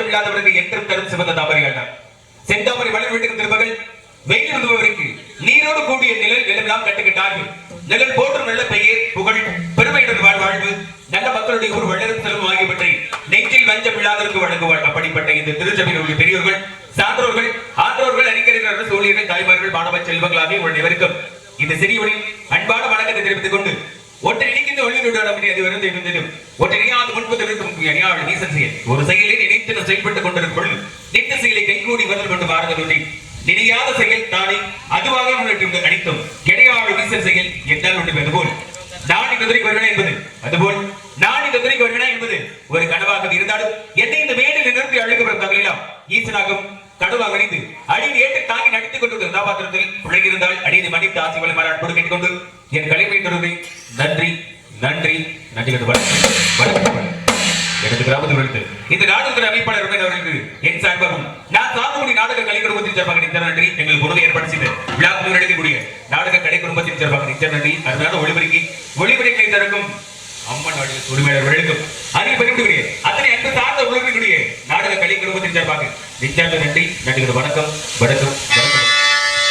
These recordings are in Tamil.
பஞ்சம் இல்லாதவருக்கு என்றும் தரும் சிவந்த தாமரைகள் தான். செந்தாமரை வளர் வீட்டுக்கு திருமகள் வெயில் இருந்தவருக்கு நீரோடு கூடிய நிழல் எல்லாம் கட்டுக்கிட்டார்கள். நிழல் போற்றும் நல்ல பெயர் புகழ் பெருமையுடன் வாழ்வு நல்ல மக்களுடைய ஒரு வளரும் செல்வம் ஆகியவற்றை நெஞ்சில் வஞ்சம் இல்லாதவருக்கு வழங்குவாள். அப்படிப்பட்ட இந்த திருச்சபையில் உள்ள பெரியவர்கள் சான்றோர்கள் ஆன்றோர்கள் அறிஞர்கள் சூழியர்கள் தாய்மார்கள் மாணவ செல்வங்களாக உங்கள் அனைவருக்கும் இந்த சிறியவனின் அன்பான வணக்கத்தை தெரிவித்துக் கொண்டு ஒற்றை இணைக்கின்ற ஒளியுடன் அது வருந்தும் ஒற்றையாவது முன்பு அணியாள் வீசன் செயல் ஒரு செயலை நினைத்து செயல்பட்டுக் கொண்டிருக்கும் நித்த செயலை கைகூடி வருதல் கொண்டு பாரதொன்றி நினையாத செயல் தானே அதுவாக உங்களுக்கு அனைத்தும் கிடையாடு வீசன் செயல் என்றால் ஒன்று அதுபோல் நான் இந்த துறைக்கு வருவேனா என்பது அதுபோல் நான் இந்த துறைக்கு வருவேனா என்பது ஒரு கனவாக இருந்தாலும் என்னை இந்த மேடையில் நிறுத்தி அழைக்கப்படும் தகவலாம் ஈசனாகும் கடவுளாக அணிந்து அடியில் ஏற்று தாங்கி நடித்துக் கொண்டு கதாபாத்திரத்தில் உழைந்திருந்தால் அடியை மன்னித்து ஆசைகளை மாறாட்போடு கேட்டுக்கொண்டு என் கலைமை தொடர்பை நன்றி நன்றி நன்றி வணக்கம். எனது கிராமத்தில் இந்த நாடக அமைப்பாளர் அவர்களுக்கு என் சார்பாகவும் நான் சாகுபடி நாடக கலை குடும்பத்தின் சார்பாக நிச்சய நன்றி. எங்கள் பொருளை ஏற்பாடு செய்த விழாக்கள் நடக்கக்கூடிய நாடக கலை குடும்பத்தின் சார்பாக நிச்சய நன்றி. அதனால ஒளிபரிக்கை தரக்கும் அம்மன் நாடு உரிமையாளர்களுக்கும் அதில் பெருமைக்குரிய அத்தனை அன்பு சார்ந்த உலகினுடைய நாடக கலை குடும்பத்தின் சார்பாக நிச்சய நன்றி நன்றி வணக்கம் வணக்கம் வணக்கம்.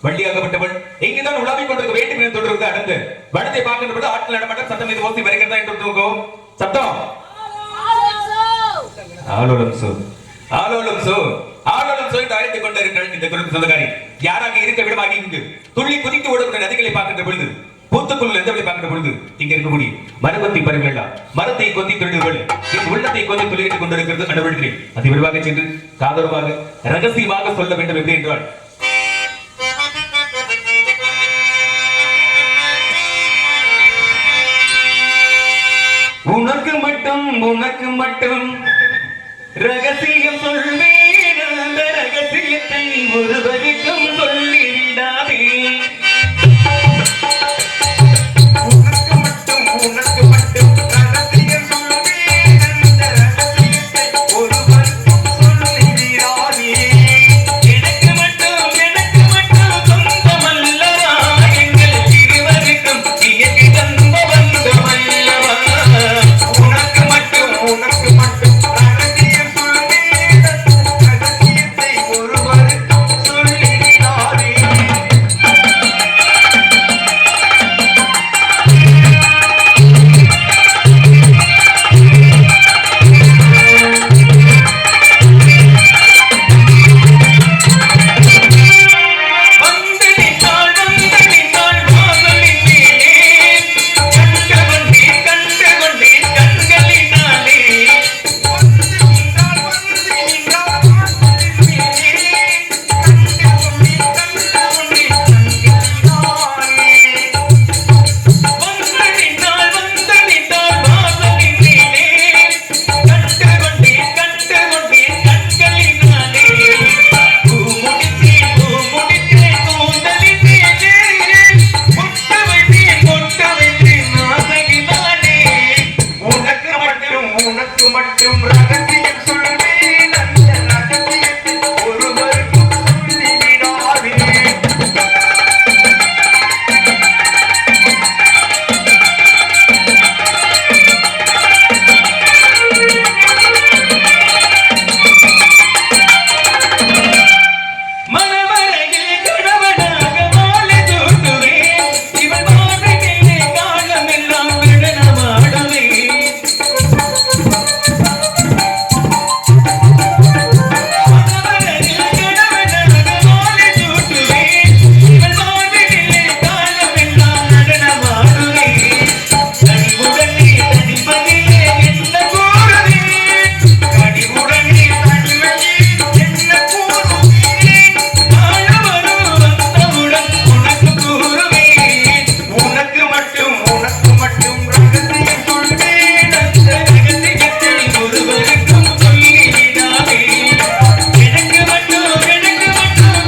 வள்ளியாகப்பட்டவள் இங்குதான் உலாவிக் கொண்டிருக்க வேண்டும் என்று தொடர்ந்து அடர்ந்து வடத்தை பார்க்கின்ற பொழுது ஆட்கள் நடமாட்டம் சத்தம் மீது ஓசி வருகிறதா என்று தூங்கும் சத்தம் ஆலோலம் சோ ஆலோலம் சோ ஆலோலம் சோ என்று அழைத்துக் கொண்டிருக்கிறாள் இந்த குடும்ப சொந்தக்காரி. யாராக இருக்க விடமாகி இங்கு துள்ளி குதித்து ஓடக்கூடிய நதிகளை பார்க்கின்ற பொழுது பூத்துக்குள் எந்தவளை பார்க்கின்ற பொழுது இங்க இருக்கக்கூடிய மரபத்தை பரவலா மரத்தை கொத்தி திருடுகள் என் உள்ளத்தை கொத்தி துளையிட்டுக் கொண்டிருக்கிறது அனுபவிக்கிறேன். அதை விரிவாக சென்று காதரமாக ரகசியமாக சொல்ல வேண்டும் எப்படி என்றால் உனக்கு மட்டும் ரகசியம் சொல்வேன், அந்த ரகசியத்தை ஒருவருக்கும் சொல்லிவிடாதே. உனக்கு மட்டும் ரகசியம் சொல்வேன், அந்த ரகசியத்தை ஒருவருக்கும் சொல்லிவிடாதே. எனக்கு மட்டும் சொந்தமல்லவா, எங்கள் இருவருக்கும் இயற்கை தந்த பந்தமல்லவா. உனக்கு மட்டும் ரகசியம் சொல்வேன், அந்த ரகசியத்தை ஒருவருக்கும் சொல்லிவிடாதே. வந்து நின்றாள் வாசலின் மேலே, கண்டு கொண்டேன் கண்களினாலே. வந்து நின்றாள் வாசலின் மேலே, கண்டு கொண்டேன் கண்களினாலே. பூ முடித்தேன் கூந்தலின் மேலே, பொட்டு வைத்தேன் ஆசையினாலே. உனக்கு மட்டும் ரகசியம் சொல்வேன், அந்த ரகசியத்தை ஒருவருக்கும் சொல்லிவிடாதே. மணவரையில் கணவனாக மாலை சூட்டுவேன், இவள் மார்பினிலே காலமெல்லாம் நடனமாடுவேன். மணவரையில் கணவனாக மாலை சூட்டுவேன், இவள் மார்பினிலே காலமெல்லாம் நடனமாடுவேன். கனிவுடனே தனிப்பதிலே என்ன கூறுவேன், கனிவுடனே தனிமையில் என்ன கூறுவேன். ஆழவரும் வந்தவுடன் உனக்கு கூறுவேன். உனக்கு மட்டும் ரகசியம் சொல்வேன், அந்த ரகசியத்தை ஒருவருக்கும் சொல்லிவிடாதே. எனக்கு மட்டும்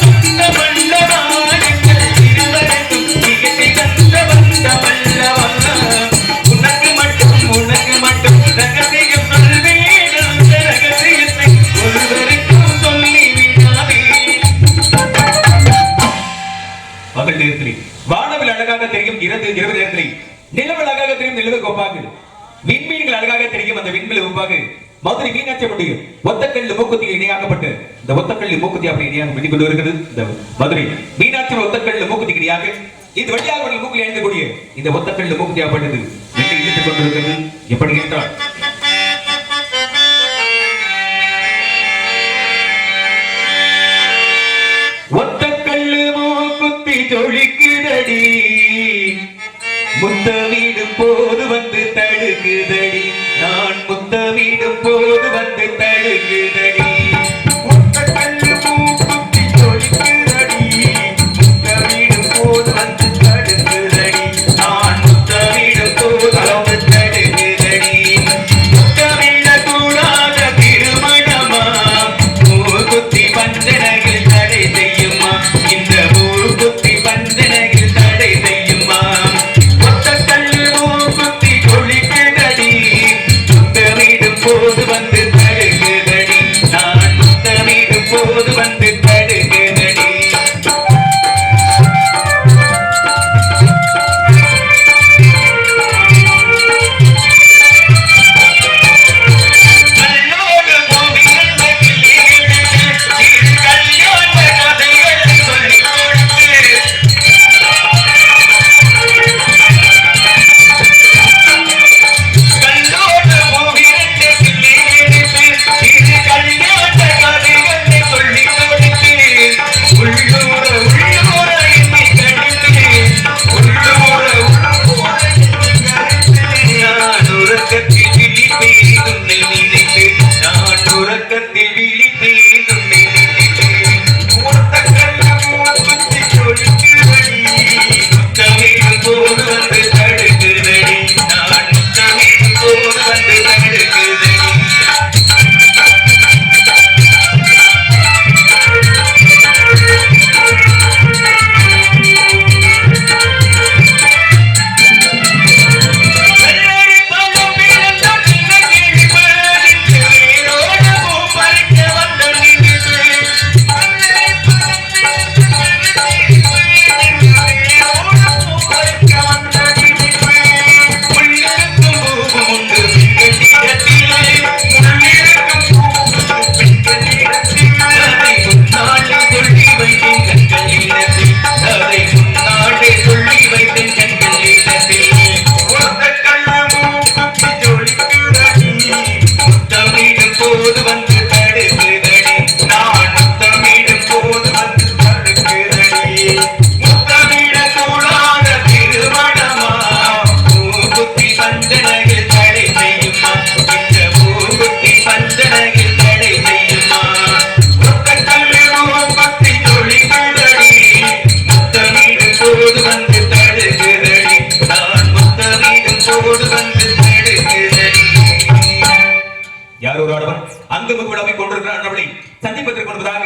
சொந்தமல்லவா, எங்கள் இருவருக்கும் இயற்கை தந்த பந்தமல்லவா. உனக்கு மட்டும் ரகசியம் சொல்வேன், அந்த ரகசியத்தை ஒருவருக்கும் சொல்லிவிடாதே. பகல் நேரத்திலே வானவில் அழகாக தெரியும் இரவு நேரத்திலே நிலவு அழகாக தெரியும் நிலவு கோப்பாக, விண்மீன்கள் அழகாக தெரியும் அந்த விண்வெளி ஒப்பாக. மதுரை மீனாட்சி முடியும் ஒத்தக்கல்லு மூக்குத்திக்கு இணையாகப்பட்டு இந்த ஒத்தக்கல்லு மூக்குத்தி அப்படி இணையாக வெட்டி கொண்டு வருகிறது. இந்த மதுரை மீனாட்சி ஒத்தக்கல்லு மூக்குத்திக்கு இணையாக இது வழியாக மூக்கில் எழுந்தக்கூடிய இந்த ஒத்தக்கல்லு மூக்குத்தியாகப்பட்டது வெட்டி இழுத்துக் கொண்டிருக்கிறது. எப்படி என்றால் ஒத்தக்கல்லு மூக்குத்தி ஜொலிக்குதடி, முத்தமிடும் போது வந்து தடுக்குதடி, நான் முத்தமிடும் போது வந்து தடுக்குதடி. ஒத்தக்கல்லு மூக்குத்தி ஜொலிக்குதடி, முத்தமிடும் போது வந்து தடுக்குதடி, நான் முத்தமிடும் போது வந்து தடுக்குதடி. முத்தமிடக்கூடாத திருமணமா, மூக்குத்தி பந்தனையில் தடை செய்யுமா, இந்த மூக்குத்தி பந்தனையில் தடை செய்யுமா. ஒத்தக்கல் அவளை சந்திப்பதற்கு முன்பதாக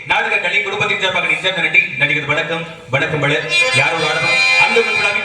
நாடக கலை குடும்பத்தின் சார்பாக நிச்சயம் நன்றி நடிகர் வணக்கம் வணக்கம் யாரோட